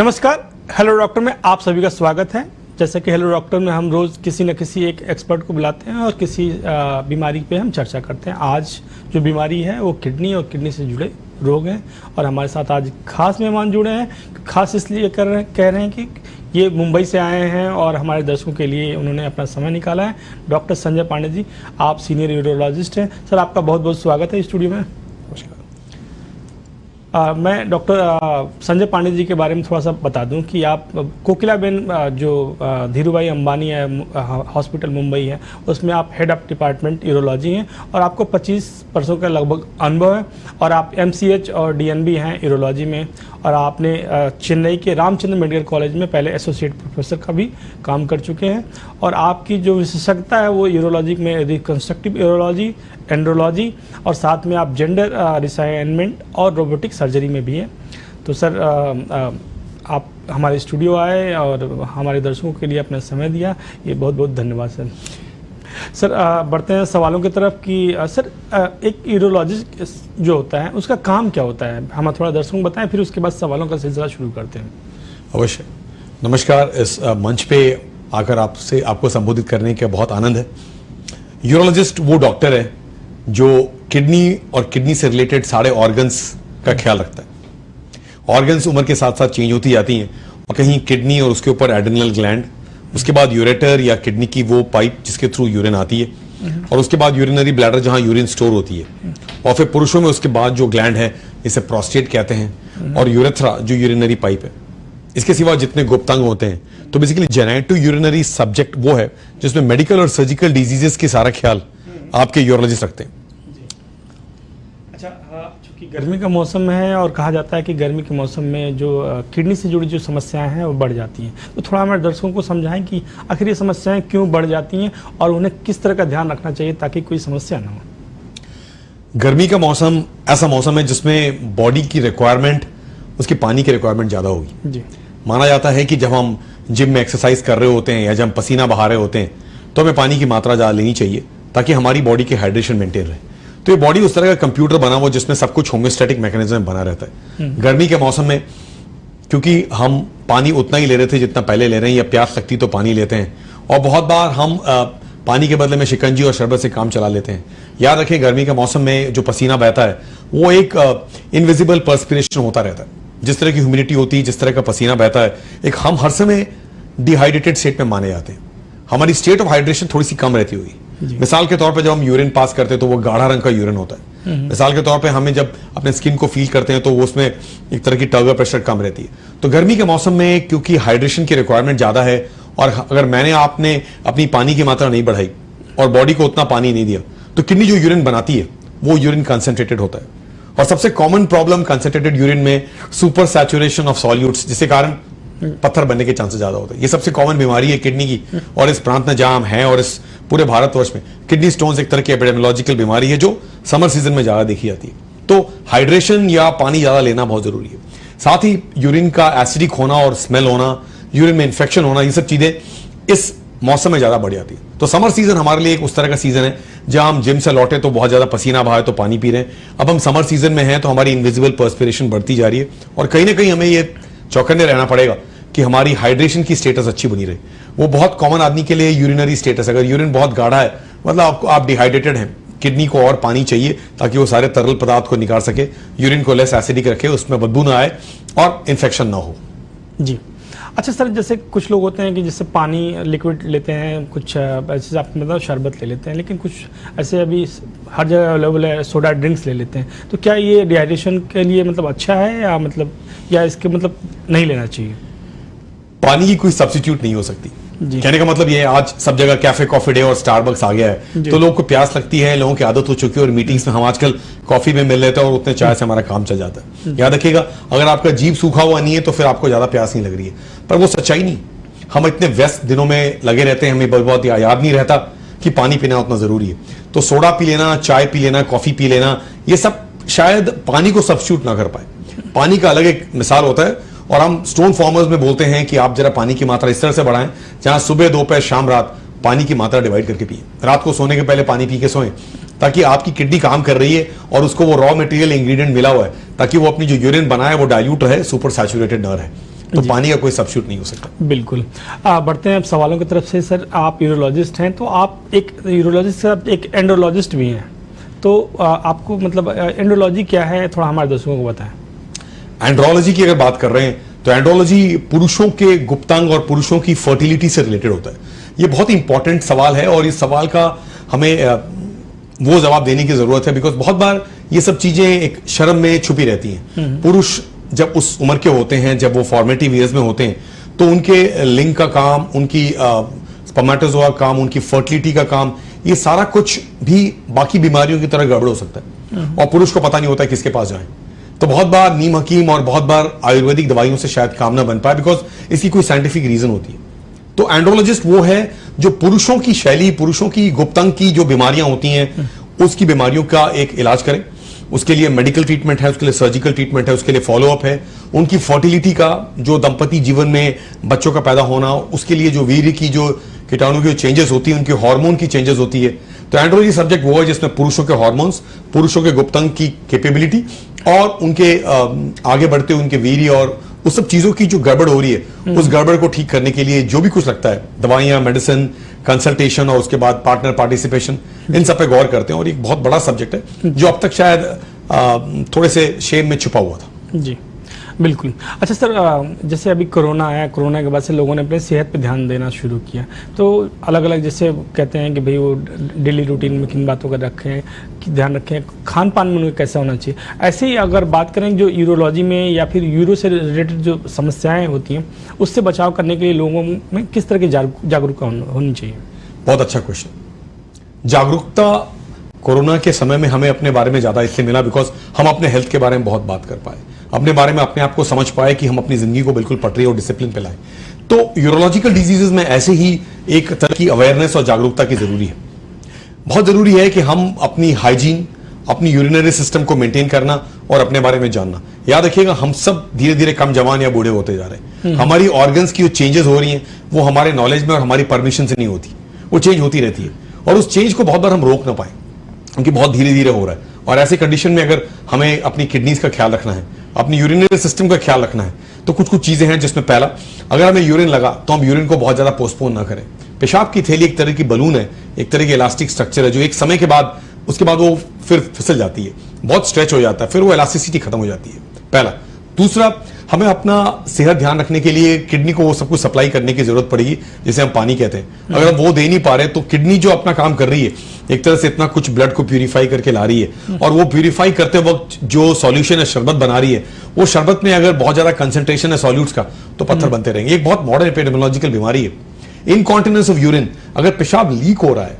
नमस्कार, hello doctor में आप सभी का स्वागत है। जैसे कि हेलो डॉक्टर में हम रोज किसी न किसी एक एक्सपर्ट को बुलाते हैं और किसी बीमारी पे हम चर्चा करते हैं। आज जो बीमारी है वो किडनी और किडनी से जुड़े रोग हैं और हमारे साथ आज खास मेहमान जुड़े हैं। खास इसलिए कह रहे हैं कि ये मुंबई से आए हैं और हमारे दर्शकों के लिए उन्होंने अपना समय निकाला है। डॉक्टर संजय पांडे जी, आप सीनियर यूरोलॉजिस्ट हैं। सर, आपका बहुत बहुत स्वागत है स्टूडियो में। मैं डॉक्टर संजय पांडे जी के बारे में थोड़ा सा बता दूं कि आप कोकिलाबेन जो धीरूभाई अंबानी हॉस्पिटल मुंबई है उसमें आप हेड ऑफ डिपार्टमेंट यूरोलॉजी हैं और आपको 25 वर्षों का लगभग अनुभव है और आप MCH और DNB हैं यूरोलॉजी में। और आपने चेन्नई के रामचंद्र मेडिकल कॉलेज में पहले एसोसिएट प्रोफेसर का भी काम कर चुके हैं और आपकी जो विशेषज्ञता है वो यूरोलॉजी में रिकंस्ट्रक्टिव यूरोलॉजी, एंड्रोलॉजी और साथ में आप जेंडर रिसाइनमेंट और रोबोटिक सर्जरी में भी हैं। तो सर, आप हमारे स्टूडियो आए और हमारे दर्शकों के लिए अपना समय दिया, ये बहुत बहुत धन्यवाद सर। सर, बढ़ते हैं सवालों की तरफ कि सर, एक यूरोलॉजिस्ट जो होता है उसका काम क्या होता है, हम थोड़ा दर्शकों को बताएं, फिर उसके बाद सवालों का सिलसिला शुरू करते हैं। अवश्य। नमस्कार, इस मंच पे आकर आपको संबोधित करने का बहुत आनंद है। यूरोलॉजिस्ट वो डॉक्टर है जो किडनी और किडनी से रिलेटेड सारे ऑर्गन्स का ख्याल रखता है। ऑर्गन्स उम्र के साथ साथ चेंज होती जाती हैं और कहीं किडनी और उसके ऊपर एड्रिनल ग्लैंड, उसके बाद यूरेटर या किडनी की वो पाइप जिसके थ्रू यूरिन आती है और उसके बाद यूरिनरी ब्लैडर जहां यूरिन स्टोर होती है और फिर पुरुषों में उसके बाद जो ग्लैंड है इसे प्रोस्टेट कहते हैं और यूरेथ्रा जो यूरिनरी पाइप है। इसके सिवा जितने गुप्तांग होते हैं, तो बेसिकली जेनेटो यूरिनरी सब्जेक्ट वो है जिसमें मेडिकल और सर्जिकल डिजीजेस की सारा ख्याल आपके यूरोलॉजिस्ट रखते हैं। अच्छा, चूंकि गर्मी का मौसम है और कहा जाता है कि गर्मी के मौसम में जो किडनी से जुड़ी जो समस्याएं हैं वो बढ़ जाती हैं, तो थोड़ा हमारे दर्शकों को समझाएं कि आखिर ये समस्याएं क्यों बढ़ जाती हैं और उन्हें किस तरह का ध्यान रखना चाहिए ताकि कोई समस्या ना हो। गर्मी का मौसम ऐसा मौसम है जिसमें बॉडी की रिक्वायरमेंट, उसकी पानी की रिक्वायरमेंट ज्यादा होगी जी। माना जाता है कि जब हम जिम में एक्सरसाइज कर रहे होते हैं या जब हम पसीना बहा रहे होते हैं तो हमें पानी की मात्रा ज्यादा लेनी चाहिए ताकि हमारी बॉडी की हाइड्रेशन मेंटेन रहे। तो ये बॉडी उस तरह का कंप्यूटर बना हुआ जिसमें सब कुछ होम्योस्टैटिक मैकेनिज्म बना रहता है। गर्मी के मौसम में क्योंकि हम पानी उतना ही ले रहे थे जितना पहले ले रहे हैं या प्यास लगती तो पानी लेते हैं और बहुत बार हम पानी के बदले में शिकंजी और शरबत से काम चला लेते हैं। याद रखें, गर्मी के मौसम में जो पसीना बहता है वो एक इनविजिबल पर्सपिरेशन होता रहता है। जिस तरह की ह्यूमिडिटी होती है, जिस तरह का पसीना बहता है, एक हम हर समय डिहाइड्रेटेड स्टेट में माने जाते हैं। हमारी स्टेट ऑफ हाइड्रेशन थोड़ी सी कम रहती होगी। मिसाल के तौर पे जब हम यूरिन पास करते हैं तो वो गाढ़ा रंग का यूरिन होता है। मिसाल के तौर पे हमें जब अपने स्किन को फील करते हैं तो वो उसमें एक तरह की टर्गर प्रेशर कम रहती है। तो गर्मी के मौसम में क्योंकि हाइड्रेशन की रिक्वायरमेंट ज्यादा है और अगर आपने अपनी पानी की मात्रा नहीं बढ़ाई और बॉडी को उतना पानी नहीं दिया तो किडनी जो यूरिन बनाती है वो यूरिन कंसंट्रेटेड होता है। और सबसे कॉमन प्रॉब्लम कंसंट्रेटेड यूरिन में सुपर सैचुरेशन ऑफ सॉल्यूट्स, जिसके कारण पत्थर बनने के चांसेस ज्यादा होते हैं। ये सबसे कॉमन बीमारी है किडनी की और इस प्रांत में जहां हम हैं और इस पूरे भारतवर्ष में किडनी स्टोन्स एक तरह की एपिडेमियोलॉजिकल बीमारी है जो समर सीजन में ज्यादा देखी जाती है। तो हाइड्रेशन या पानी ज्यादा लेना बहुत जरूरी है। साथ ही यूरिन का एसिडिक होना और स्मेल होना, यूरिन में इंफेक्शन होना, ये सब चीजें इस मौसम में ज्यादा बढ़ जाती है। तो समर सीजन हमारे लिए एक उस तरह का सीजन है जहां हम जिम से लौटे तो बहुत ज्यादा पसीना बहाए तो पानी पी रहे हैं। अब हम समर सीजन में हैं तो हमारी इनविजिबल पर्सपिरेशन बढ़ती जा रही है और कहीं ना कहीं हमें ये चौकन्ने रहना पड़ेगा कि हमारी हाइड्रेशन की स्टेटस अच्छी बनी रहे। वो बहुत कॉमन आदमी के लिए यूरिनरी स्टेटस, अगर यूरिन बहुत गाढ़ा है मतलब आप डिहाइड्रेटेड हैं, किडनी को और पानी चाहिए ताकि वो सारे तरल पदार्थ को निकाल सके, यूरिन को लेस एसिडिक रखे, उसमें बदबू ना आए और इन्फेक्शन ना हो जी। अच्छा सर, जैसे कुछ लोग होते हैं कि जैसे पानी लिक्विड लेते हैं, कुछ ऐसे आप मतलब शरबत ले लेते हैं, लेकिन कुछ ऐसे अभी हर जगह अवेलेबल है सोडा ड्रिंक्स ले लेते हैं, तो क्या ये डिहाइड्रेशन के लिए मतलब अच्छा है या इसके मतलब नहीं लेना चाहिए? पानी की कोई सब्स्टिट्यूट नहीं हो सकती। कहने का मतलब ये है, आज सब जगह कैफे कॉफी डे और स्टारबक्स आ गया है तो लोगों को प्यास लगती है, लोगों की आदत हो चुकी है और मीटिंग्स में हम आजकल कॉफी में मिल लेते हैं और उतने चाय से हमारा काम चल जाता है। याद रखिएगा, अगर आपका जीभ सूखा हुआ नहीं है तो फिर आपको ज्यादा प्यास नहीं लग रही है, पर वो सच्चाई नहीं। हम इतने व्यस्त दिनों में लगे रहते हैं, हमें बहुत याद नहीं रहता कि पानी पीना उतना जरूरी है। तो सोडा पी लेना, चाय पी लेना, कॉफी पी लेना, ये सब शायद पानी को सब्स्टिट्यूट ना कर पाए। पानी का अलग एक मिसाल होता है और हम स्टोन फॉर्मर्स में बोलते हैं कि आप जरा पानी की मात्रा इस तरह से बढ़ाएं जहां सुबह, दोपहर, शाम, रात पानी की मात्रा डिवाइड करके पिए। रात को सोने के पहले पानी पी के सोएं ताकि आपकी किडनी काम कर रही है और उसको वो रॉ मटेरियल इंग्रेडिएंट मिला हुआ है ताकि वो अपनी जो यूरिन बनाए वो डाइल्यूट रहे, सुपर सैचुरेटेड ना रहे। तो जी। पानी का कोई सब्स्टिट्यूट नहीं हो सकता। बिल्कुल। बढ़ते हैं अब सवालों की तरफ से। सर, आप यूरोलॉजिस्ट हैं, तो आप एक यूरोलॉजिस्ट से आप एक एंड्रोलॉजिस्ट भी हैं, तो आपको मतलब एंड्रोलॉजी क्या है, थोड़ा हमारे दर्शकों को बताएं। एंड्रोलॉजी की अगर बात कर रहे हैं तो एंड्रोलॉजी पुरुषों के गुप्तांग और पुरुषों की फर्टिलिटी से रिलेटेड होता है। ये बहुत ही इंपॉर्टेंट सवाल है और इस सवाल का हमें वो जवाब देने की जरूरत है, बिकॉज बहुत बार ये सब चीजें एक शर्म में छुपी रहती हैं। पुरुष जब उस उम्र के होते हैं, जब वो फॉर्मेटिव ईयर्स में होते हैं, तो उनके लिंग का काम, उनकी स्पर्मेटोजोआ काम, उनकी फर्टिलिटी का काम, ये सारा कुछ भी बाकी बीमारियों की तरह गड़बड़ हो सकता है और पुरुष को पता नहीं होता है किसके पास जाए। तो बहुत बार नीम हकीम और बहुत बार आयुर्वेदिक दवाइयों से शायद काम ना बन पाए, बिकॉज इसकी कोई साइंटिफिक रीजन होती है। तो एंड्रोलॉजिस्ट वो है जो पुरुषों की शैली, पुरुषों की गुप्तांग की जो बीमारियां होती हैं, उसकी बीमारियों का एक इलाज करें। उसके लिए मेडिकल ट्रीटमेंट है, उसके लिए सर्जिकल ट्रीटमेंट है, उसके लिए फॉलोअप है। उनकी फर्टिलिटी का, जो दंपति जीवन में बच्चों का पैदा होना, उसके लिए जो वीर्य की जो कीटाणु की चेंजेस होती है, उनके हार्मोन की चेंजेस होती है। तो एंड्रोलॉजी सब्जेक्ट वो है जिसमें पुरुषों के हार्मोन्स, पुरुषों के गुप्तांग की कैपेबिलिटी और उनके आगे बढ़ते हुए उनके वीर्य और उस सब चीजों की जो गड़बड़ हो रही है, उस गड़बड़ को ठीक करने के लिए जो भी कुछ लगता है, दवाइयां, मेडिसिन, कंसल्टेशन और उसके बाद पार्टनर पार्टिसिपेशन, इन सब पे गौर करते हैं। और एक बहुत बड़ा सब्जेक्ट है जो अब तक शायद थोड़े से शेम में छुपा हुआ था। जी, बिल्कुल। अच्छा सर, जैसे अभी कोरोना आया, कोरोना के बाद से लोगों ने अपने सेहत पे ध्यान देना शुरू किया, तो अलग अलग जैसे कहते हैं कि भाई वो डेली रूटीन में किन बातों का रखें, कि ध्यान रखें, खान पान में उनका कैसा होना चाहिए। ऐसे ही अगर बात करें जो यूरोलॉजी में या फिर यूरो से रिलेटेड जो समस्याएं होती हैं, उससे बचाव करने के लिए लोगों में किस तरह की जागरूकता होनी चाहिए? बहुत अच्छा क्वेश्चन। जागरूकता कोरोना के समय में हमें अपने बारे में ज्यादा इसलिए मिला बिकॉज हम अपने हेल्थ के बारे में बहुत बात कर पाए, अपने बारे में अपने आप को समझ पाए कि हम अपनी जिंदगी को बिल्कुल पटरी और डिसिप्लिन पे लाएं। तो यूरोलॉजिकल डिजीजेस में ऐसे ही एक तरह की अवेयरनेस और जागरूकता की जरूरी है। बहुत जरूरी है कि हम अपनी हाइजीन, अपनी यूरिनरी सिस्टम को मेंटेन करना और अपने बारे में जानना। याद रखिएगा, हम सब धीरे धीरे कम जवान या बूढ़े होते जा रहे हैं। हमारी ऑर्गन्स की जो चेंजेस हो रही हैं वो हमारे नॉलेज में और हमारी परमिशन से नहीं होती, वो चेंज होती रहती है और उस चेंज को बहुत बार हम रोक ना पाए क्योंकि बहुत धीरे धीरे हो रहा है। और ऐसे कंडीशन में अगर हमें अपनी किडनीज का ख्याल रखना है, अपनी यूरिनरी सिस्टम का ख्याल रखना है, तो कुछ कुछ चीजें हैं जिसमें पहला, अगर हमें यूरिन लगा तो हम यूरिन को बहुत ज्यादा पोस्टपोन ना करें। पेशाब की थैली एक तरह की बलून है, एक तरह की इलास्टिक स्ट्रक्चर है जो एक समय के बाद, उसके बाद वो फिर फिसल जाती है, बहुत स्ट्रेच हो जाता है, फिर वो इलास्टिसिटी खत्म हो जाती है, पहला। दूसरा, हमें अपना सेहत ध्यान रखने के लिए किडनी को वो सब कुछ सप्लाई करने की जरूरत पड़ेगी जिसे हम पानी कहते हैं। अगर हम वो दे नहीं पा रहे तो किडनी जो अपना काम कर रही है, एक तरह से इतना कुछ ब्लड को प्यूरिफाई करके ला रही है और वो प्यूरिफाई करते वक्त जो सॉल्यूशन है, शरबत बना रही है, वो शरबत में अगर बहुत ज्यादा कंसंट्रेशन है सॉल्यूट्स का तो पत्थर बनते रहेंगे। एक बहुत मॉडर्न एपिडेमियोलॉजिकल बीमारी है इनकॉन्टिनेंस ऑफ यूरिन। अगर पेशाब लीक हो रहा है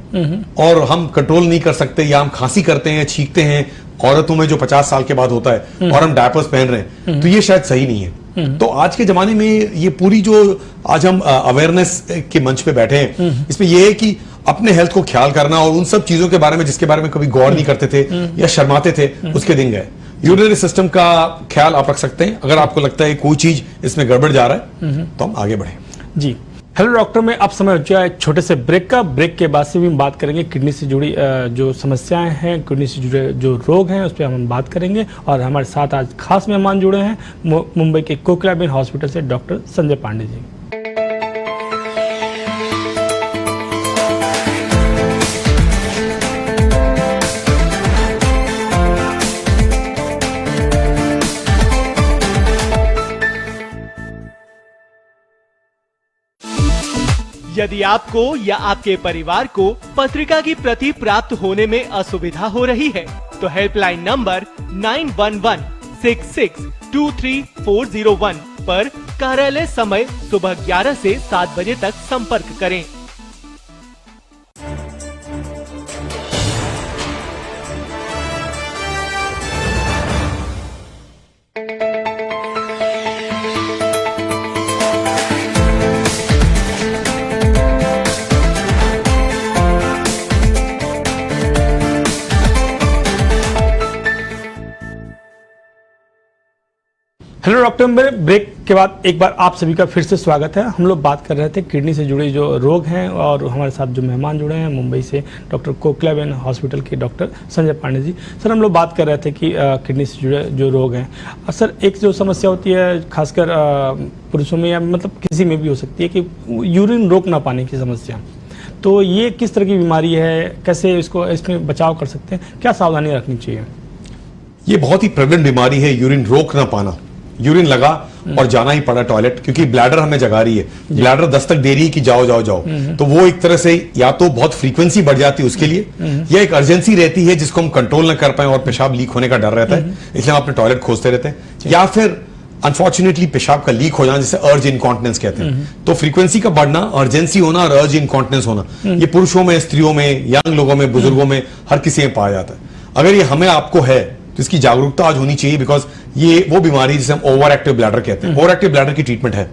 और हम कंट्रोल नहीं कर सकते या हम खांसी करते हैं, छींकते हैं, औरतों में जो 50 साल के बाद होता है और हम डायपर्स पहन रहे हैं, तो ये शायद सही नहीं है। तो आज के जमाने में ये पूरी जो आज हम अवेयरनेस के मंच पे बैठे हैं, इसमें ये है कि अपने हेल्थ को ख्याल करना और उन सब चीजों के बारे में जिसके बारे में कभी गौर नहीं करते थे या शर्माते थे, उसके दिन गए। यूरिनरी सिस्टम का ख्याल आप रख सकते हैं। अगर आपको लगता है कोई चीज इसमें गड़बड़ जा रहा है तो हम आगे बढ़े। जी, हेलो डॉक्टर, में अब समय हो चुका है एक छोटे से ब्रेक का। ब्रेक के बाद से भी हम बात करेंगे किडनी से जुड़ी जो समस्याएं हैं, किडनी से जुड़े जो रोग हैं, उस पर हम बात करेंगे। और हमारे साथ आज खास मेहमान जुड़े हैं मुंबई के कोकिलाबेन हॉस्पिटल से डॉक्टर संजय पांडे जी। यदि आपको या आपके परिवार को पत्रिका की प्रति प्राप्त होने में असुविधा हो रही है तो हेल्पलाइन नंबर 9116623401 पर कार्यालय समय सुबह 11 से 7 बजे तक संपर्क करें। हेलो डॉक्टर, मेरे ब्रेक के बाद एक बार आप सभी का फिर से स्वागत है। हम लोग बात कर रहे थे किडनी से जुड़े जो रोग हैं और हमारे साथ जो मेहमान जुड़े हैं मुंबई से डॉक्टर कोकिलाबेन हॉस्पिटल के डॉक्टर संजय पांडे जी। सर, हम लोग बात कर रहे थे कि किडनी से जुड़े जो रोग हैं, सर एक जो समस्या होती है खासकर पुरुषों में या मतलब किसी में भी हो सकती है कि यूरिन रोक ना पाने की समस्या। तो ये किस तरह की बीमारी है, कैसे इसमें बचाव कर सकते हैं, क्या सावधानी रखनी चाहिए? ये बहुत ही प्रेवलेंट बीमारी है, यूरिन रोक ना पाना। यूरिन लगा और जाना ही पड़ा टॉयलेट, क्योंकि ब्लैडर हमें जगा रही है, ब्लैडर दस्तक दे रही है कि जाओ जाओ जाओ। तो वो एक तरह से या तो बहुत फ्रीक्वेंसी बढ़ जाती है उसके लिए, या एक अर्जेंसी रहती है जिसको हम कंट्रोल न कर पाए और पेशाब लीक होने का डर रहता है, इसलिए हम अपने टॉयलेट खोजते रहते हैं। या फिर अनफॉर्चुनेटली पेशाब का लीक हो जाना, जिसे अर्ज इनकॉन्टिनेंस कहते हैं। तो फ्रीक्वेंसी का बढ़ना, अर्जेंसी होना और अर्ज इनकॉन्टिनेंस होना, ये पुरुषों में, स्त्रियों में, यंग लोगों में, बुजुर्गों में, हर किसी में पाया जाता है। अगर ये हमें आपको है तो इसकी जागरूकता आज होनी चाहिए, बिकॉज ये वो बीमारी जिसे हम ओवर एक्टिव ब्लैडर कहते हैं। ओवर एक्टिव ब्लैडर की ट्रीटमेंट है,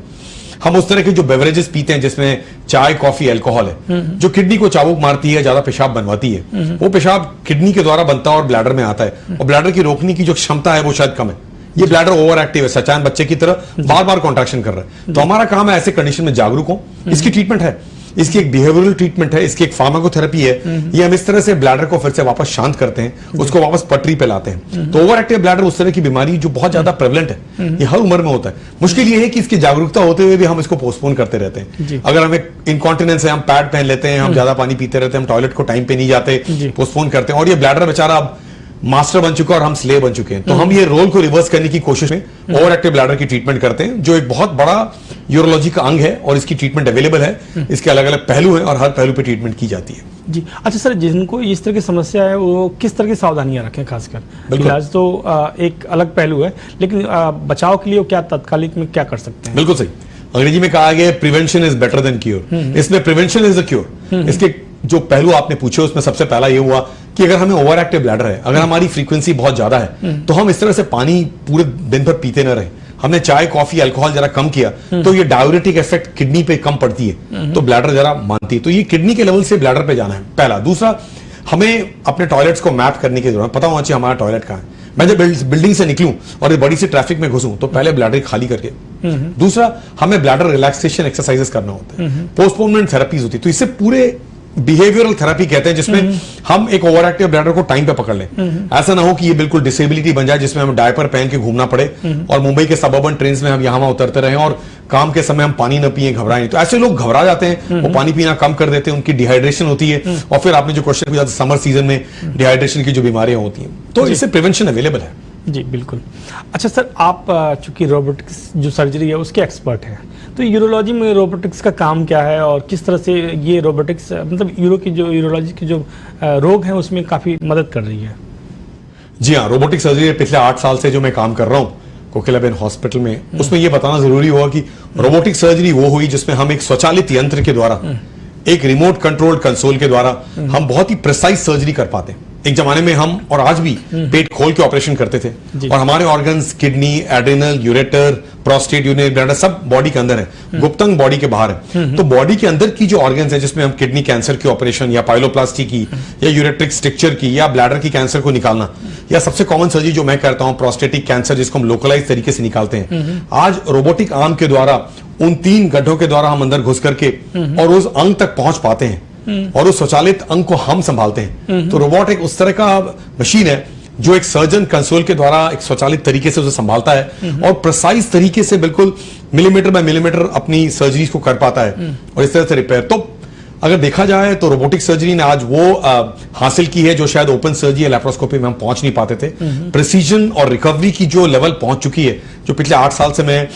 हम उस तरह के जो बेवरेजेस पीते हैं जिसमें चाय, कॉफी, अल्कोहल है, जो किडनी को चाबुक मारती है, ज्यादा पेशाब बनवाती है, वो पेशाब किडनी के द्वारा बनता है और ब्लैडर में आता है, और ब्लैडर की रोकने की जो क्षमता है वो शायद कम है। ये ब्लैडर ओवर एक्टिव है, सचान बच्चे की तरह बार बार कॉन्ट्रैक्शन कर रहा है। तो हमारा काम है ऐसे कंडीशन में जागरूक हो। इसकी ट्रीटमेंट है, इसकी एक बिहेवियरल ट्रीटमेंट है, इसकी एक फार्माकोथेरेपी है। ये हम इस तरह से ब्लैडर को फिर से वापस शांत करते हैं, उसको वापस पटरी पे लाते हैं। तो ओवर एक्टिव ब्लैडर उस तरह की बीमारी जो बहुत ज्यादा प्रेवलेंट है, ये हर उम्र में होता है। मुश्किल ये है कि इसकी जागरूकता होते हुए भी हम इसको पोस्टपोन करते रहते हैं। अगर हमें इनकॉन्टिनेंस है, हम पैड पहन लेते हैं, हम ज्यादा पानी पीते रहते हैं, हम टॉयलेट को टाइम पे नहीं जाते, पोस्टपोन करते हैं, और ये ब्लैडर बेचारा अब मास्टर बन चुका है और हम स्लेव बन चुके हैं। तो हम ये रोल को रिवर्स करने की कोशिश में ओवर एक्टिव ब्लैडर की ट्रीटमेंट करते हैं, जो एक बहुत बड़ा यूरोलॉजी का अंग है, और इसकी ट्रीटमेंट अवेलेबल है। इसके अलग अलग पहलू हैं और हर पहलू पे ट्रीटमेंट की जाती है। जी, अच्छा सर, जिनको इस तरह की समस्या है वो किस तरह की सावधानियां रखें? खासकर इलाज तो एक अलग पहलू है, लेकिन बचाव के लिए क्या तत्कालिक में क्या कर सकते हैं? बिल्कुल सही। अंग्रेजी में कहा गया prevention is better than cure. इसमें प्रिवेंशन इज द क्योर। इसके जो पहलू आपने पूछे उसमें सबसे पहला ये हुआ कि अगर हमें ओवर एक्टिव ब्लैडर है, अगर हमारी फ्रीक्वेंसी बहुत ज्यादा है, तो हम इस तरह से पानी पूरे दिन भर पीते न रहे। हमने चाय, कॉफी, अल्कोहल जरा कम किया तो ये डाययूरेटिक इफेक्ट किडनी पे कम पड़ती है, तो ब्लैडर जरा मानती है। तो ये किडनी के लेवल से ब्लैडर पे जाना है पहला। दूसरा, हमें अपने टॉयलेट्स को मैप करने की जरूरत, पता होना चाहिए हमारा टॉयलेट कहाँ है। मैं जब बिल्डिंग से निकलूं और बड़ी सी ट्रैफिक में घुसूं तो पहले ब्लैडर खाली करके, दूसरा हमें ब्लैडर रिलैक्सेशन एक्सरसाइजेस करना होता है, पोस्टपोनमेंट थेरेपीज होती है। तो इससे पूरे बिहेवियरल थेरेपी कहते हैं, जिसमें हम एक ओवर एक्टिव ब्लैडर को टाइम पे पकड़ लें। ऐसा ना हो कि ये बिल्कुल डिसेबिलिटी बन जाए जिसमें हम डायपर पहन के घूमना पड़े और मुंबई के सबअर्बन ट्रेन्स में हम यहां वहां उतरते रहे और काम के समय हम पानी न पिए, घबराए नहीं। तो ऐसे लोग घबरा जाते हैं, वो पानी पीना कम कर देते हैं, उनकी डिहाइड्रेशन होती है, और फिर आपने जो क्वेश्चन पूछा समर सीजन में डिहाइड्रेशन की जो बीमारियां होती हैं, तो इससे प्रिवेंशन अवेलेबल है। जी बिल्कुल। अच्छा सर, आप चूंकि रोबोटिक्स जो सर्जरी है उसके एक्सपर्ट हैं, तो यूरोलॉजी में रोबोटिक्स का काम क्या है और किस तरह से ये रोबोटिक्स मतलब यूरोलॉजी के जो रोग हैं उसमें काफी मदद कर रही है? जी हाँ, रोबोटिक सर्जरी पिछले 8 साल से जो मैं काम कर रहा हूँ कोकिलाबेन हॉस्पिटल में, उसमें यह बताना जरूरी हुआ कि रोबोटिक सर्जरी वो हुई जिसमें हम एक स्वचालित यंत्र के द्वारा, एक रिमोट कंट्रोल्ड कंसोल के द्वारा हम बहुत ही प्रिसाइज सर्जरी कर पाते हैं। एक जमाने में हम और आज भी पेट खोल के ऑपरेशन करते थे, और हमारे organs kidney, adrenal, ureter, prostate, urinary bladder सब बॉडी के अंदर है, गुप्तंग बॉडी के बाहर है। तो बॉडी के अंदर की जो ऑर्गन्स है, जिसमें हम किडनी कैंसर की ऑपरेशन या पाइलोप्लास्टी की या यूरेट्रिक स्ट्रक्चर की या ब्लैडर की कैंसर को निकालना, या सबसे कॉमन सर्जरी जो मैं करता हूं प्रोस्टेटिक कैंसर जिसको हम लोकलाइज तरीके से निकालते हैं, आज रोबोटिक आर्म के द्वारा उन 3 गड्ढों के द्वारा हम अंदर घुस करके और उस अंग तक पहुंच पाते हैं, और उस स्वचालित अंग को हम संभालते हैं। तो रोबोट एक उस तरह का मशीन है जो एक सर्जन कंसोल के द्वारा एक स्वचालित तरीके से उसे संभालता है और प्रिसाइज तरीके से बिल्कुल मिलीमीटर बाय मिलीमीटर अपनी सर्जरीज को कर पाता है और इस तरह से रिपेयर। तो अगर देखा जाए तो रोबोटिक सर्जरी ने आज वो हासिल की है जो शायद ओपन सर्जरी या लैप्रोस्कोपी में हम पहुंच नहीं पाते थे। प्रिसीजन और रिकवरी की जो लेवल पहुंच चुकी है, जो पिछले 8 साल से मैं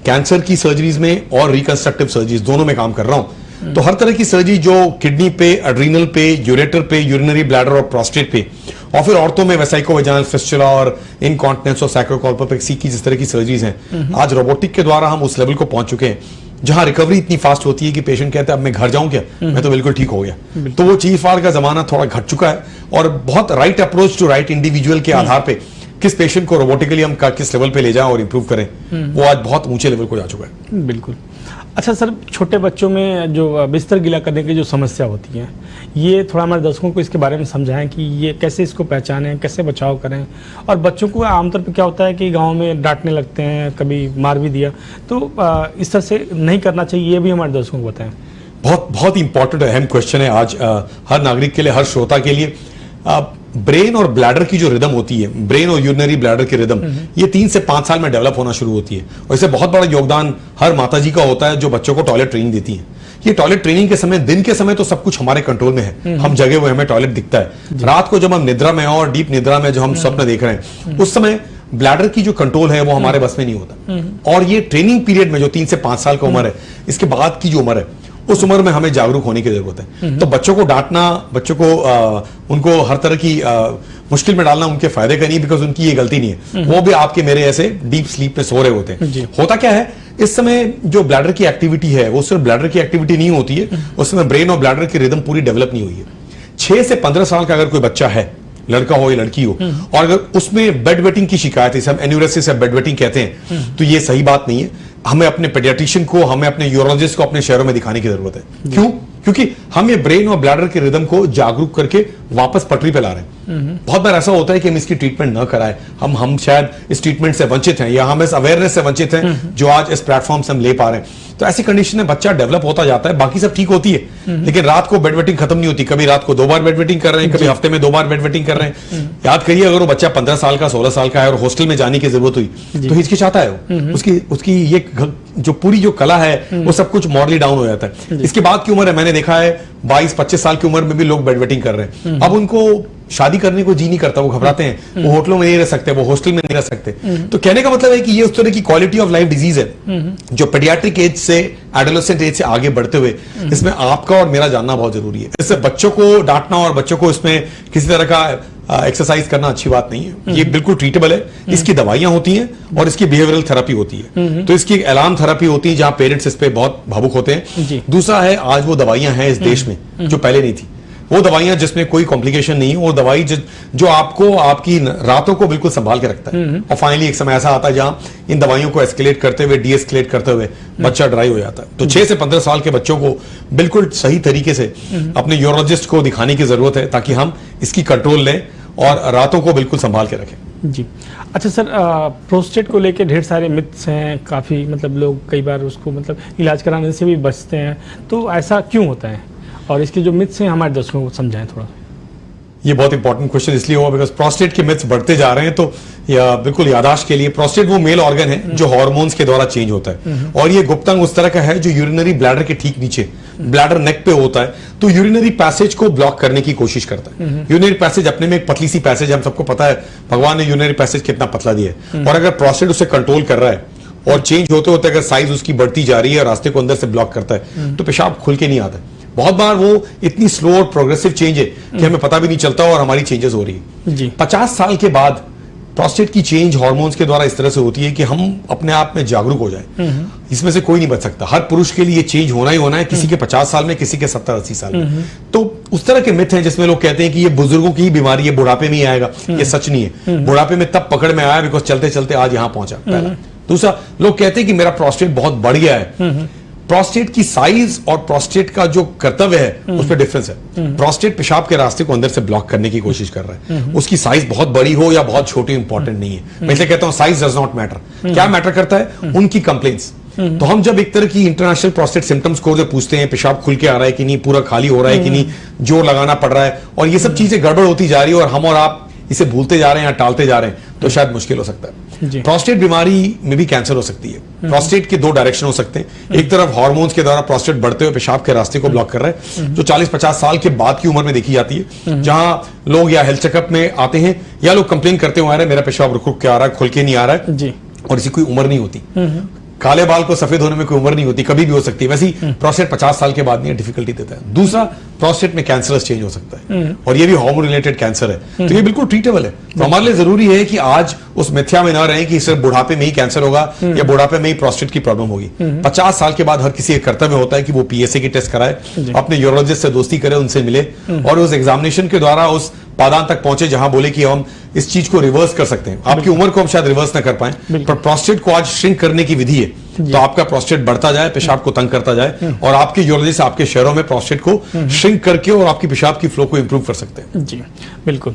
कैंसर की सर्जरीज में और रिकंस्ट्रक्टिव सर्जरीज दोनों में काम कर रहा हूं, तो हर तरह की सर्जरी जो किडनी पे, एड्रिनल पे, यूरेटर पे, यूरिनरी ब्लैडर और प्रोस्टेट पे, और फिर औरतों में वेसाइकोवेजाइनल फिस्टुला और इनकॉन्टिनेंस और सैक्रोकॉल्पोपेक्सी की जिस तरह की सर्जरीज हैं, आज रोबोटिक के द्वारा हम उस लेवल को पहुंच चुके हैं जहां रिकवरी इतनी फास्ट होती है कि पेशेंट कहता है अब मैं घर जाऊं क्या, मैं तो बिल्कुल ठीक हो गया। तो वो चीर फाड़ का जमाना थोड़ा घट चुका है और बहुत right approach to right individual के आधार पे किस पेशेंट को रोबोटिकली हम किस लेवल पे ले जाएं और इंप्रूव करें, वो आज बहुत ऊंचे लेवल को जा चुका है। बिल्कुल। अच्छा सर, छोटे बच्चों में जो बिस्तर गीला करने की जो समस्या होती है, ये थोड़ा हमारे दर्शकों को इसके बारे में समझाएं कि ये कैसे इसको पहचानें, कैसे बचाव करें। और बच्चों को आमतौर पर क्या होता है कि गांव में डांटने लगते हैं, कभी मार भी दिया, तो इस तरह से नहीं करना चाहिए, ये भी हमारे दर्शकों को बताएं। बहुत बहुत इंपॉर्टेंट अहम क्वेश्चन है आज हर नागरिक के लिए, हर श्रोता के लिए। ब्रेन और ब्लैडर की जो रिदम होती है, ब्रेन और यूरिनरी ब्लैडर की रिदम, ये 3 से 5 साल में डेवलप होना शुरू होती है। और इससे बहुत बड़ा योगदान हर माताजी का होता है जो बच्चों को टॉयलेट ट्रेनिंग देती है। ये टॉयलेट ट्रेनिंग के समय, दिन के समय तो सब कुछ हमारे कंट्रोल में है, हम जगे हुए, हमें टॉयलेट दिखता है। रात को जब हम निद्रा में और डीप निद्रा में जो हम स्वप्न देख रहे हैं, उस समय ब्लैडर की जो कंट्रोल है वो हमारे बस में नहीं होता। और ये ट्रेनिंग पीरियड में जो 3 से 5 साल का उम्र है, इसके बाद की जो उम्र है, उस उम्र में हमें जागरूक होने की जरूरत है। तो बच्चों को डांटना, बच्चों को उनको हर तरह की मुश्किल में डालना उनके फायदे का नहीं, बिकॉज उनकी ये गलती नहीं है, वो भी आपके मेरे ऐसे डीप स्लीप में सो रहे होते हैं। होता क्या है, इस समय जो ब्लैडर की एक्टिविटी है वो सिर्फ ब्लैडर की एक्टिविटी नहीं होती है, उस समय ब्रेन और ब्लैडर की रिदम पूरी डेवलप नहीं हुई है। 6 से 15 साल का अगर कोई बच्चा है, लड़का हो या लड़की हो, और अगर उसमें बेड वेटिंग की शिकायत है, हम एन्यूरेसिस या बेड वेटिंग कहते हैं, तो ये सही बात नहीं है। हमें अपने पेडियाट्रिशियन को, हमें अपने यूरोलॉजिस्ट को अपने शहरों में दिखाने की जरूरत है। क्यों? क्योंकि हम ये ब्रेन और ब्लैडर के रिदम को जागरूक करके वापस पटरी पे ला रहे हैं। बहुत बार ऐसा होता है कि हम इसकी ट्रीटमेंट न कराएं, हम शायद इस ट्रीटमेंट से वंचित हैं, या हम इस अवेयरनेस से वंचित हैं जो आज इस प्लेटफॉर्म से हम ले पा रहे हैं। तो ऐसी कंडीशन में बच्चा डेवलप होता जाता है, बाकी सब ठीक होती है, लेकिन रात को बेड वेटिंग खत्म नहीं होती। कभी रात को 2 बार बेड वेटिंग कर रहे हैं, कभी हफ्ते में 2 बार बेड वेटिंग कर रहे हैं। याद करिए, अगर वो बच्चा 15 साल का, 16 साल का है और हॉस्टल में जाने की जरूरत हुई तो हिचकिचाता है, उसकी ये जो पूरी जो कला है वो सब कुछ मॉरली डाउन हो जाता है। इसके बाद की उम्र है, मैंने देखा है 22-25 साल की उम्र में भी लोग बेड वेटिंग कर रहे हैं। अब उनको शादी करने को जी नहीं करता, वो घबराते हैं, वो होटलों में नहीं रह सकते, वो हॉस्टल में नहीं रह सकते। तो कहने का मतलब है कि ये उस तरह की क्वालिटी ऑफ लाइफ डिजीज है जो पेडियाट्रिक एज से, एडोलेसेंट एज से आगे बढ़ते हुए, इसमें आपका और मेरा जानना बहुत जरूरी है। इससे बच्चों को डांटना और बच्चों को इसमें किसी तरह का एक्सरसाइज करना अच्छी बात नहीं है। ये बिल्कुल ट्रीटेबल है, इसकी दवाइयां होती हैं और इसकी बिहेवियरल थेरेपी होती है। तो इसकी अलार्म थेरेपी होती है जहां पेरेंट्स इस पे बहुत भावुक होते हैं। दूसरा है, आज वो दवाइयां हैं इस देश में जो पहले नहीं थी, वो दवाइयां जिसमें कोई कॉम्प्लिकेशन नहीं है, वो दवाई जो आपको आपकी रातों को बिल्कुल संभाल के रखता है। और फाइनली एक समय ऐसा आता है जहां इन दवाइयों को एस्केलेट करते हुए, डीएस्केलेट करते हुए बच्चा ड्राई हो जाता है। तो 6 से 15 साल के बच्चों को बिल्कुल सही तरीके से अपने यूरोलॉजिस्ट को दिखाने की जरूरत है, ताकि हम इसकी कंट्रोल लें और रातों को बिल्कुल संभाल के रखें। जी। अच्छा सर, प्रोस्टेट को लेके ढेर सारे मिथ्स हैं, काफ़ी मतलब लोग कई बार उसको मतलब इलाज कराने से भी बचते हैं, तो ऐसा क्यों होता है? और इसके जो मिथ्स हैं हमारे दर्शकों को समझाएं थोड़ा। ये बहुत इंपॉर्टेंट क्वेश्चन इसलिए हुआ बिकॉज प्रोस्टेट के मिथ्स बढ़ते जा रहे हैं। तो बिल्कुल याददाश्त के लिए, प्रोस्टेट वो मेल ऑर्गन है जो हार्मोन्स के द्वारा चेंज होता है, और ये गुप्त अंग उस तरह का है जो यूरिनरी ब्लैडर के ठीक नीचे, ब्लैडर नेक पे होता है। तो यूरिनरी पैसेज को ब्लॉक करने की कोशिश करता है। यूरिनरी पैसेज अपने में एक पतली सी पैसेज, हम सबको पता है भगवान ने यूरिनरी पैसेज कितना पतला दिया है, और अगर प्रोस्टेट उसे कंट्रोल कर रहा है और चेंज होते होते अगर साइज उसकी बढ़ती जा रही है, रास्ते को अंदर से ब्लॉक करता है, तो पेशाब खुल के नहीं आता। बहुत बार वो इतनी स्लो और प्रोग्रेसिव चेंज है कि हमें पता भी नहीं चलता और हमारी चेंजेस हो रही है। जी। 50 साल के बाद प्रोस्टेट की चेंज हार्मोन्स के द्वारा इस तरह से होती है कि हम अपने आप में जागरूक हो जाए। इसमें से कोई नहीं बच सकता, हर पुरुष के लिए चेंज होना ही होना है, किसी के 50 साल में, किसी के 70-80 साल में। तो उस तरह के मिथ हैं जिसमें लोग कहते हैं कि ये बुजुर्गों की ही बीमारी है, बुढ़ापे में ही आएगा। ये सच नहीं है। बुढ़ापे में तब पकड़ में आया बिकॉज चलते चलते आज यहां पहुंचा, पहला। दूसरा, लोग कहते हैं कि मेरा प्रोस्टेट बहुत बढ़ गया है। प्रोस्टेट की साइज और प्रोस्टेट का जो कर्तव्य है उस पर डिफरेंस है। प्रोस्टेट पेशाब के रास्ते को अंदर से ब्लॉक करने की कोशिश कर रहा है। उसकी साइज बहुत बड़ी हो या बहुत छोटी इंपॉर्टेंट नहीं है। मैं इसलिए कहता हूं साइज डज नॉट मैटर। क्या मैटर करता है? उनकी कंप्लेंट्स। तो हम जब एक तरह की इंटरनेशनल प्रोस्टेट सिम्टम्स स्कोर से पूछते हैं, पेशाब खुल के आ रहा है कि नहीं, पूरा खाली हो रहा है कि नहीं, जोर लगाना पड़ रहा है, और ये सब चीजें गड़बड़ होती जा रही है और हम और आप इसे भूलते जा रहे हैं या टालते जा रहे हैं, तो शायद मुश्किल हो सकता है। प्रोस्टेट बीमारी में भी कैंसर हो सकती है। प्रोस्टेट के 2 डायरेक्शन हो सकते हैं। एक तरफ हार्मोन्स के द्वारा प्रोस्टेट बढ़ते हुए पेशाब के रास्ते को ब्लॉक कर रहा है, जो 40-50 साल के बाद की उम्र में देखी जाती है, जहां लोग या हेल्थ चेकअप में आते हैं या लोग कंप्लेन करते हुए आ रहे हैं, मेरा पेशाब रुक के आ रहा है, खुल के नहीं आ रहा है जी, और इसी कोई उम्र नहीं होती। काले बाल को सफेद होने में कोई उम्र नहीं होती, कभी भी हो सकती है। वैसे ही प्रोस्टेट 50 साल के बाद नहीं डिफिकल्टी देता है। दूसरा, प्रोस्टेट में कैंसरस चेंज हो सकता है, और ये भी हार्मोन रिलेटेड कैंसर है, तो ये बिल्कुल ट्रीटेबल है। तो हमारे लिए जरूरी है कि आज उस मिथ्या में ना रहें कि सिर्फ बुढ़ापे में ही कैंसर होगा या बुढ़ापे में ही प्रोस्टेट की प्रॉब्लम होगी। 50 साल के बाद हर किसी का कर्तव्य होता है कि वो पीएसए की टेस्ट कराए, अपने यूरोलॉजिस्ट से दोस्ती करे, उनसे मिले, और उस एग्जामिनेशन के द्वारा, उस पादान तक पहुंचे जहां बोले कि हम इस चीज को रिवर्स कर सकते हैं। आपकी उम्र को हम शायद रिवर्स ना कर पाए, पर प्रोस्टेट को आज श्रिंक करने की विधि है, तो आपका प्रोस्टेट बढ़ता जाए, पेशाब को तंग करता जाए, और आपके यूरोलॉजिस्ट आपके शहरों में प्रोस्टेट को श्रिंक करके और आपकी पेशाब की फ्लो को इंप्रूव कर सकते हैं। जी बिल्कुल।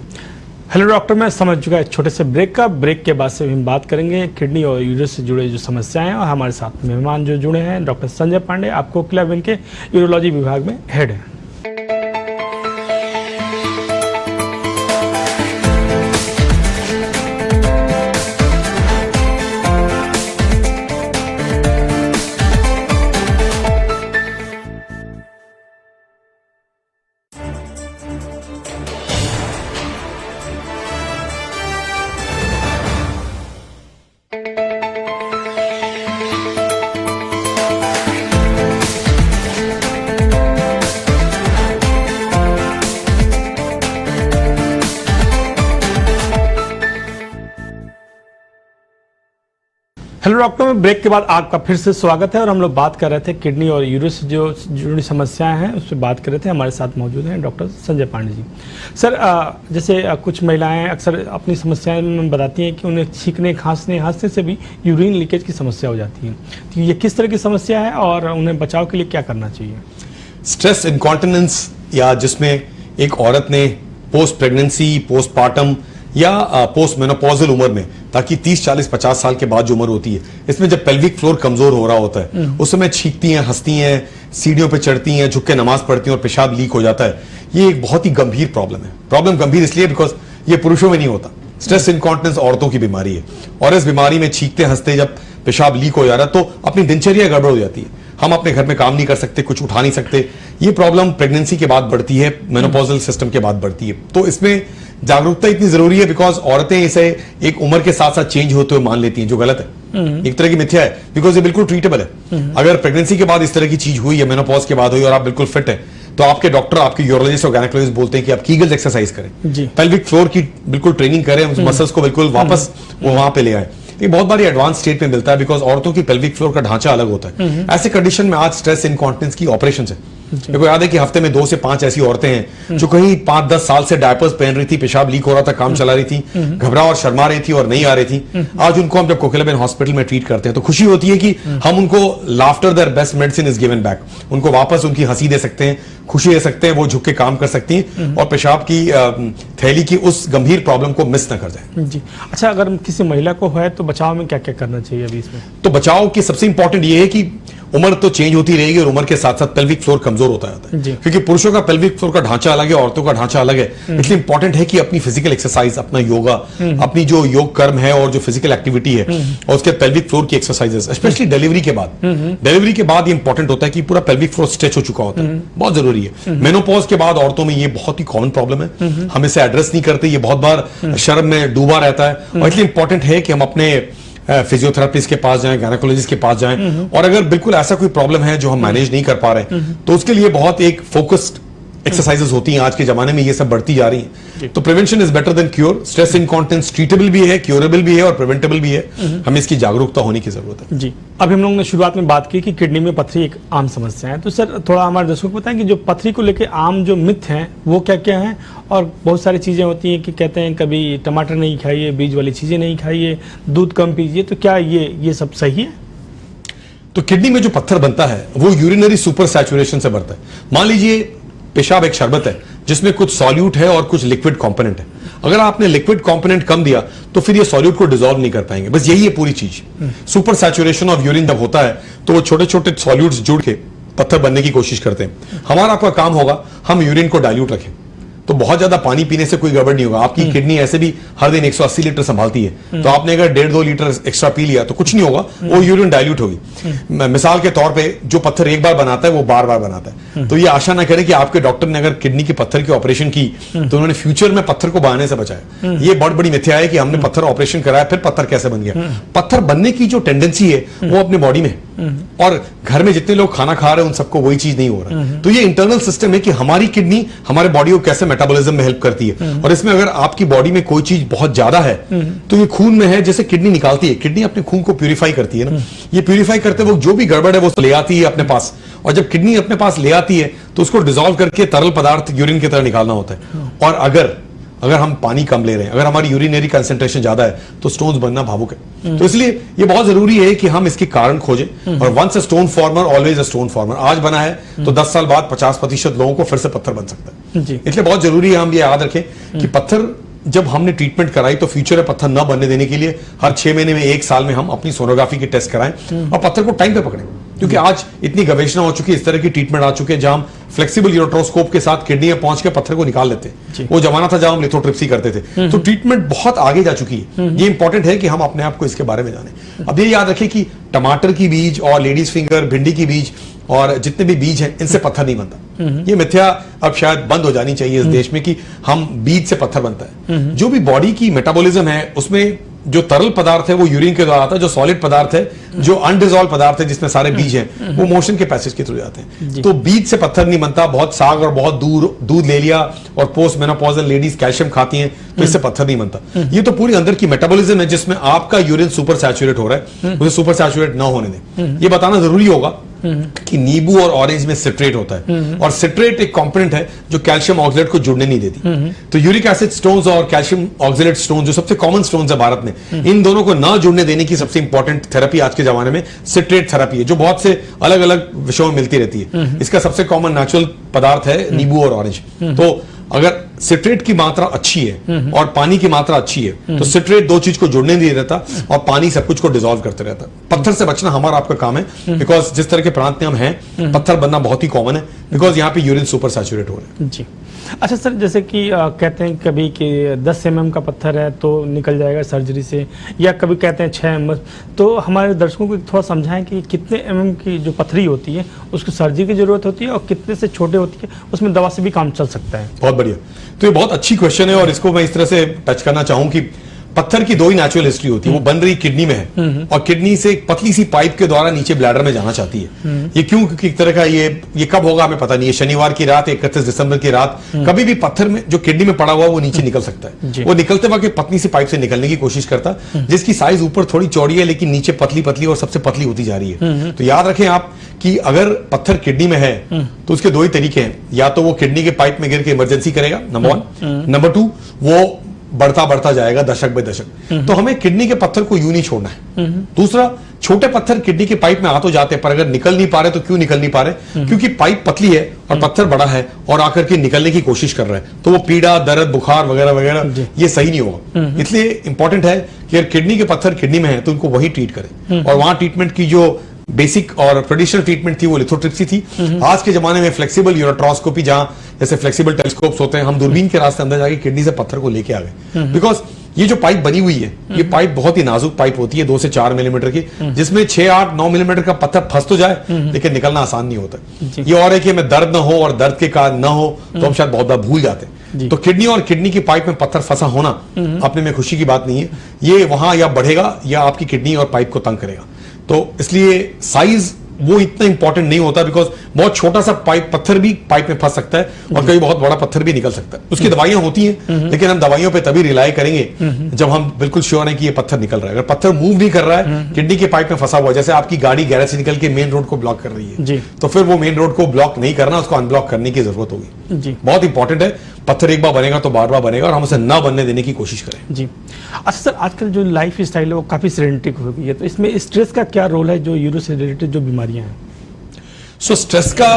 हेलो डॉक्टर, मैं समझ चुका है छोटे से ब्रेक का। ब्रेक के बाद से हम बात करेंगे किडनी और यूरिस से जुड़े जो समस्याएं हैं, और हमारे साथ मेहमान जो जुड़े हैं डॉक्टर संजय पांडे, आप कोकिला बेन के यूरोलॉजी विभाग में हेड हैं। हेलो डॉक्टर, में ब्रेक के बाद आपका फिर से स्वागत है, और हम लोग बात कर रहे थे किडनी और यूरिस जो जुड़ी समस्याएं हैं उस पर बात कर रहे थे। हमारे साथ मौजूद हैं डॉक्टर संजय पांडे जी। सर, जैसे कुछ महिलाएं अक्सर अपनी समस्याएं में बताती हैं कि उन्हें छींकने, खांसने से भी यूरिन लीकेज की समस्या हो जाती है, तो ये किस तरह की समस्या है और उन्हें बचाव के लिए क्या करना चाहिए? स्ट्रेस इनकॉन्टिनेंस, या जिसमें एक औरत ने पोस्ट प्रेगनेंसी, पोस्टपार्टम या पोस्ट मेनोपॉजल उम्र में, ताकि 30, 40, 50 साल के बाद जो उम्र होती है, इसमें जब पेल्विक फ्लोर कमजोर हो रहा होता है, उस समय छींकती हैं, हंसती हैं, सीढ़ियों पे चढ़ती हैं, झुक के नमाज पढ़ती हैं और पेशाब लीक हो जाता है। ये एक बहुत ही गंभीर प्रॉब्लम है। प्रॉब्लम गंभीर इसलिए बिकॉज ये पुरुषों में नहीं होता। स्ट्रेस इनकॉन्टिनेंस औरतों की बीमारी है, और इस बीमारी में छींकते हंसते जब पेशाब लीक हो जा रहा है तो अपनी दिनचर्या गड़बड़ हो जाती है। हम अपने घर में काम नहीं कर सकते, कुछ उठा नहीं सकते। ये प्रॉब्लम प्रेगनेंसी के बाद बढ़ती है, मेनोपॉजल सिस्टम के बाद बढ़ती है। तो इसमें जागरूकता इतनी जरूरी है, बिकॉज औरतें इसे एक उम्र के साथ साथ चेंज होते हुए मान लेती हैं, जो गलत है, एक तरह की मिथ्या है, बिकॉज ये बिल्कुल ट्रीटेबल है। अगर प्रेगनेंसी के बाद इस तरह की चीज हुई है, मेनोपॉज के बाद हुई और आप बिल्कुल फिट है, तो आपके डॉक्टर, आपके यूरोलॉजिस्ट और गायनेकोलॉजिस्ट बोलते हैं कि आप कीगल्स एक्सरसाइज करें, पेल्विक फ्लोर की बिल्कुल ट्रेनिंग करें, उस मसल्स को बिल्कुल वापस वो वहां पे ले आए। ये बहुत बारी एडवांस स्टेट में मिलता है, बिकॉज औरतों की पेल्विक फ्लोर का ढांचा अलग होता है। ऐसे कंडीशन में आज स्ट्रेस इनकॉन्टिनेंस की ऑपरेशन है। मेरे को याद है कि हफ्ते में 2 से 5 ऐसी औरतें हैं जो कहीं 5-10 साल से डायपर्स पहन रही थी, पेशाब लीक हो रहा था, काम चला रही थी, घबरा और शर्मा रही थी और नहीं आ रही थी। आज उनको हम जब कोकिला बेन हॉस्पिटल में ट्रीट करते हैं तो खुशी होती है कि हम उनको laughter their best medicine is given back, उनको वापस उनकी हंसी दे सकते हैं, खुशी दे सकते हैं, वो झुक के काम कर सकती हैं और पेशाब की थैली की उस गंभीर प्रॉब्लम को मिस न कर जाए। जी अच्छा, अगर किसी महिला को है तो बचाव में क्या क्या करना चाहिए अभी इसमें? तो बचाव की सबसे इंपॉर्टेंट ये है कि उम्र तो चेंज होती रहेगी और उम्र के साथ साथ पेल्विक फ्लोर कमजोर होता जाता है, क्योंकि पुरुषों का पेल्विक फ्लोर का ढांचा अलग है, औरतों का ढांचा अलग है। इसलिए इंपॉर्टेंट है कि अपनी फिजिकल एक्सरसाइज, अपना योगा, अपनी जो योग कर्म है और जो फिजिकल एक्टिविटी है और उसके पेल्विक फ्लोर की एक्सरसाइजेस, स्पेशली डिलीवरी के बाद ये इंपॉर्टेंट होता है कि पूरा पेल्विक फ्लोर स्ट्रेच हो चुका होता है, बहुत जरूरी है। मेनोपॉज के बाद औरतों में ये बहुत ही कॉमन प्रॉब्लम है, हम इसे एड्रेस नहीं करते, ये बहुत बार शर्म में डूबा रहता है, और इसलिए इंपॉर्टेंट है कि हम अपने फिजियोथेरेपिस्ट के पास जाएं, गायनेकोलॉजिस्ट के पास जाएं, और अगर बिल्कुल ऐसा कोई प्रॉब्लम है जो हम मैनेज नहीं कर पा रहे तो उसके लिए बहुत एक फोकस्ड एक्सरसाइजेस होती हैं। आज के जमाने में ये सब बढ़ती जा रही हैं, तो prevention is better than cure. Stress incontinence treatable भी है, क्योरेबल भी है और प्रिवेंटेबल भी है। हमें इसकी जागरूकता होने की जरूरत है। जी, अभी हम लोगों ने शुरुआत में बात की कि किडनी में पथरी एक आम समस्या है, तो सर थोड़ा हमारे दर्शकों को बताएं कि जो पथरी को लेकर आम जो मिथ हैं वो क्या क्या हैं? और बहुत सारी चीजें होती हैं कि कहते हैं कभी टमाटर नहीं खाइए, बीज वाली चीजें नहीं खाइए, दूध कम पीजिए, तो क्या ये सब सही है? तो किडनी में जो पत्थर बनता है वो यूरिनरी सुपर सैचुरेशन से बनता है। मान लीजिए पेशाब एक शरबत है जिसमें कुछ सॉल्यूट है और कुछ लिक्विड कंपोनेंट है। अगर आपने लिक्विड कंपोनेंट कम दिया तो फिर ये सॉल्यूट को डिसॉल्व नहीं कर पाएंगे, बस यही है पूरी चीज। सुपर सैचुरेशन ऑफ यूरिन जब होता है तो वो छोटे छोटे सॉल्यूट्स जुड़ के पत्थर बनने की कोशिश करते हैं। हमारा आपका काम होगा हम यूरिन को डाइल्यूट रखें, तो बहुत ज्यादा पानी पीने से कोई गड़बड़ नहीं होगा। आपकी किडनी ऐसे भी हर दिन 180 लीटर संभालती है, तो आपने अगर 1.5-2 लीटर एक्स्ट्रा पी लिया तो कुछ नहीं होगा, वो यूरिन डाइल्यूट होगी। मिसाल के तौर पे जो पत्थर एक बार बनाता है वो बार बार बनाता है, तो ये आशा ना करें कि आपके डॉक्टर ने अगर किडनी के पत्थर की ऑपरेशन की तो उन्होंने फ्यूचर में पत्थर को बनाने से बचाया। ये बहुत बड़ी मिथ्या है कि हमने पत्थर ऑपरेशन कराया फिर पत्थर कैसे बन गया। पत्थर बनने की जो टेंडेंसी है वो अपने बॉडी में, और घर में जितने लोग खाना खा रहे हैं उन सबको वही चीज नहीं हो रहा है। तो ये इंटरनल सिस्टम है कि हमारी किडनी हमारे बॉडी को कैसे मेटाबॉलिज्म में हेल्प करती है, और इसमें अगर आपकी बॉडी में कोई चीज बहुत ज्यादा है तो ये खून में है, जैसे किडनी निकालती है, किडनी अपने खून को प्यूरिफाई करती है ना, ये प्यूरिफाई करते वक्त जो भी गड़बड़ है वो ले आती है अपने पास, और जब किडनी अपने पास ले आती है तो उसको डिसॉल्व करके तरल पदार्थ यूरिन की तरह निकालना होता है। और अगर अगर हम पानी कम ले रहे हैं, अगर हमारी यूरिनरी कंसंट्रेशन ज्यादा है तो स्टोन्स बनना भावुक है। तो इसलिए ये बहुत जरूरी है कि हम इसके कारण खोजें। और once a stone former always a stone former. आज बना है तो 10 साल बाद 50% लोगों को फिर से पत्थर बन सकता है। इसलिए बहुत जरूरी है हम ये याद रखें कि पत्थर जब हमने ट्रीटमेंट कराई तो फ्यूचर में पत्थर न बनने देने के लिए हर 6 महीने में 1 साल में हम अपनी सोनोग्राफी के टेस्ट कराएं और पत्थर को टाइम पे पकड़ें। क्योंकि आज इतनी गवेषणा हो चुकी है, इस तरह की ट्रीटमेंट आ चुके हैं जहां हम फ्लेक्सिबल यूरोट्रोस्कोप के साथ किडनी में पहुंच के पत्थर को निकाल लेते हैं। वो जमाना था जहां हम लिथोट्रिप्सी करते थे। तो ट्रीटमेंट बहुत आगे जा चुकी है। ये इंपॉर्टेंट है कि हम अपने आप को इसके बारे में जाने। अब ये याद रखें कि टमाटर की बीज और लेडीज फिंगर, भिंडी की बीज और जितने भी बीज हैं, इनसे पत्थर नहीं बनता। ये मिथ्या अब शायद बंद हो जानी चाहिए इस देश में कि हम बीज से पत्थर बनता है। जो भी बॉडी की मेटाबॉलिज्म है उसमें जो तरल पदार्थ है वो यूरिन के द्वारा आता है, जो सॉलिड पदार्थ है, जो अनडिजॉल्व पदार्थ है जिसमें सारे बीज हैं, वो मोशन के पैसेज के थ्रू जाते हैं। तो बीज से पत्थर नहीं बनता। बहुत साग और बहुत दूध ले लिया और पोस्ट मेनोपॉजल लेडीज कैल्शियम खाती हैं तो इससे पत्थर नहीं बनता। ये तो पूरी अंदर की मेटाबॉलिज्म है जिसमें आपका यूरिन सुपर सैचुरेट हो रहा है, उसे सुपर सैचुरेट ना होने दें। ये बताना जरूरी होगा कि नींबू और ऑरेंज में सिट्रेट होता है और सिट्रेट एक कंपोनेंट है जो कैल्शियम ऑक्सलेट को जुड़ने नहीं देती। तो यूरिक एसिड स्टोन्स और कैल्शियम ऑक्सलेट स्टोन जो सबसे कॉमन स्टोन्स है भारत में, इन दोनों को ना जुड़ने देने की सबसे इंपॉर्टेंट थेरेपी आज के जमाने में सिट्रेट थेरेपी है, जो बहुत से अलग अलग विषयों में मिलती रहती है। इसका सबसे कॉमन नेचुरल पदार्थ है नींबू और ऑरेंज। तो अगर सिट्रेट की मात्रा अच्छी है और पानी की मात्रा अच्छी है तो सिट्रेट दो चीज को जुड़ने नहीं देता और पानी सब कुछ को डिसॉल्व करते रहता है। पत्थर से बचना हमारा आपका काम है, बिकॉज जिस तरह के प्रांत में हम हैं पत्थर बनना बहुत ही कॉमन है, बिकॉज यहाँ पे यूरिन सुपर सैचुरेट हो रहा है। जी अच्छा सर, जैसे कि कहते हैं कभी कि 10 mm का पत्थर है तो निकल जाएगा सर्जरी से, या कभी कहते हैं 6 mm। तो हमारे दर्शकों को थोड़ा समझाएं कि कितने mm की जो पथरी होती है उसको सर्जरी की जरूरत होती है और कितने से छोटे होती है उसमें दवा से भी काम चल सकता है। बहुत बढ़िया, तो ये बहुत अच्छी क्वेश्चन है और इसको मैं इस तरह से टच करना चाहूं कि पत्थर की दो ही नेचुरल हिस्ट्री होती है। वो बन रही किडनी में है और किडनी से एक पतली सी पाइप के द्वारा नीचे ब्लैडर में जाना चाहती है। ये क्यों? क्योंकि एक तरह का ये कब होगा हमें पता नहीं है। शनिवार की रात 31 दिसंबर की रात कभी भी पत्थर में जो किडनी में पड़ा हुआ वो नीचे निकल सकता है। वो निकलते वक्त पतली सी पाइप से निकलने की कोशिश करता है जिसकी साइज ऊपर थोड़ी चौड़ी है लेकिन नीचे पतली पतली और सबसे पतली होती जा रही है। तो याद रखें आप कि अगर पत्थर किडनी में है तो उसके दो ही तरीके हैं, या तो वो किडनी के पाइप में गिर के इमरजेंसी करेगा, नंबर 1। नंबर 2, वो बढ़ता जाएगा दशक बाय दशक। तो हमें किडनी के पत्थर को यूं नहीं छोड़ना है। दूसरा, छोटे पत्थर किडनी के पाइप में आ तो जाते हैं पर अगर निकल नहीं पा रहे तो क्यों निकल नहीं पा रहे? क्योंकि पाइप पतली है और पत्थर बड़ा है और आकर के निकलने की कोशिश कर रहा है, तो वो पीड़ा, दर्द, बुखार वगैरह वगैरह ये सही नहीं होगा। इसलिए इंपॉर्टेंट है कि अगर किडनी के पत्थर किडनी में है तो उनको वही ट्रीट करें। और वहां ट्रीटमेंट की जो बेसिक और ट्रेडिशनल ट्रीटमेंट थी वो लिथोट्रिप्सी थी। आज के जमाने में फ्लेक्सिबल यूरोट्रोस्कोपी, जहां जैसे फ्लेक्सिबल टेलीस्कोप्स होते हैं, हम दूरबीन के रास्ते अंदर जाके किडनी से पत्थर को लेके आ गए। बिकॉज ये जो पाइप बनी हुई है ये पाइप बहुत ही नाजुक पाइप होती है, 2 से 4 मिलीमीटर की, जिसमें 6, 8, 9 मिलीमीटर का पत्थर फंस तो जाए लेकिन निकलना आसान नहीं होता। ये और है कि हमें दर्द ना हो और दर्द के कारण ना हो तो हम शायद बहुत बार भूल जाते हैं। तो किडनी और किडनी की पाइप में पत्थर फंसा होना अपने में खुशी की बात नहीं है। ये वहां या बढ़ेगा या आपकी किडनी और पाइप को तंग करेगा। तो इसलिए साइज वो इतना इंपॉर्टेंट नहीं होता, बिकॉज बहुत छोटा सा पाइप पत्थर भी पाइप में फंस सकता है और कभी बहुत बड़ा पत्थर भी निकल सकता है। उसकी दवाइयां होती हैं लेकिन हम दवाइयों पे तभी रिलाई करेंगे जब हम बिल्कुल श्योर हैं कि ये पत्थर निकल रहा है। अगर पत्थर मूव नहीं कर रहा है, किडनी के पाइप में फंसा हुआ है, जैसे आपकी गाड़ी गैरेज से निकल के मेन रोड को ब्लॉक कर रही है, तो फिर वो मेन रोड को ब्लॉक नहीं करना, उसको अनब्लॉक करने की जरूरत होगी। बहुत इंपॉर्टेंट है, पत्थर एक बार बनेगा तो बार बार बनेगा और हम उसे ना बनने देने की कोशिश करें। जी अच्छा सर, आजकल जो लाइफ स्टाइल है वो काफी सेडेंटिक हो गई है, तो इसमें स्ट्रेस का क्या रोल है जो यूरो से रिलेटेड जो बीमारियां हैं? स्ट्रेस का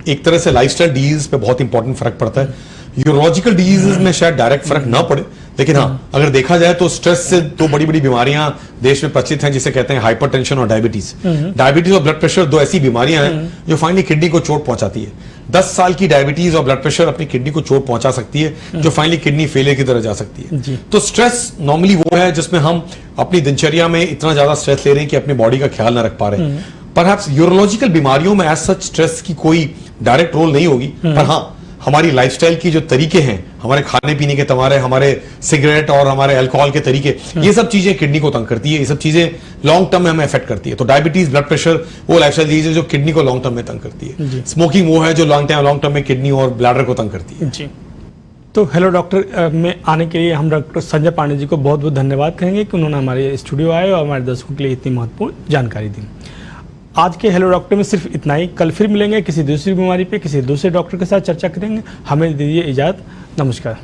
एक तरह से लाइफस्टाइल डिजीज पे बहुत इंपॉर्टेंट फर्क पड़ता है। यूरोलॉजिकल डिजीजेस में शायद डायरेक्ट फर्क ना पड़े, लेकिन हाँ, अगर देखा जाए तो स्ट्रेस से 2 बड़ी बड़ी बीमारियां देश में प्रचलित हैं जिसे कहते हैं हाइपरटेंशन और डायबिटीज। डायबिटीज और ब्लड प्रेशर 2 ऐसी बीमारियां हैं जो फाइनली किडनी को चोट पहुंचाती है। 10 साल की डायबिटीज और ब्लड प्रेशर अपनी किडनी को चोट पहुंचा सकती है, जो फाइनली किडनी फेलियर की तरह जा सकती है। तो स्ट्रेस नॉर्मली वो है जिसमें हम अपनी दिनचर्या में इतना ज्यादा स्ट्रेस ले रहे हैं कि अपनी बॉडी का ख्याल ना रख पा रहे हैं। परहैप्स यूरोलॉजिकल बीमारियों में एज सच स्ट्रेस की कोई डायरेक्ट रोल नहीं होगी, पर हाँ, हमारी लाइफस्टाइल की जो तरीके हैं, हमारे खाने पीने के, हमारे सिगरेट और हमारे अल्कोहल के तरीके, ये सब चीजें किडनी को तंग करती है। ये सब चीजें लॉन्ग टर्म में हमें अफेक्ट करती है। तो डायबिटीज, ब्लड प्रेशर वो लाइफस्टाइल डिजीज है जो किडनी को लॉन्ग टर्म में तंग करती है। स्मोकिंग वो है जो लॉन्ग टर्म में किडनी और ब्लैडर को तंग करती है। जी, तो हेलो डॉक्टर में आने के लिए हम डॉक्टर संजय पांडे जी को बहुत बहुत धन्यवाद कहेंगे कि उन्होंने हमारे स्टूडियो आए और हमारे दर्शकों के लिए इतनी महत्वपूर्ण जानकारी दी। आज के हेलो डॉक्टर में सिर्फ इतना ही। कल फिर मिलेंगे किसी दूसरी बीमारी पे, किसी दूसरे डॉक्टर के साथ चर्चा करेंगे। हमें दीजिए इजाज़त। नमस्कार।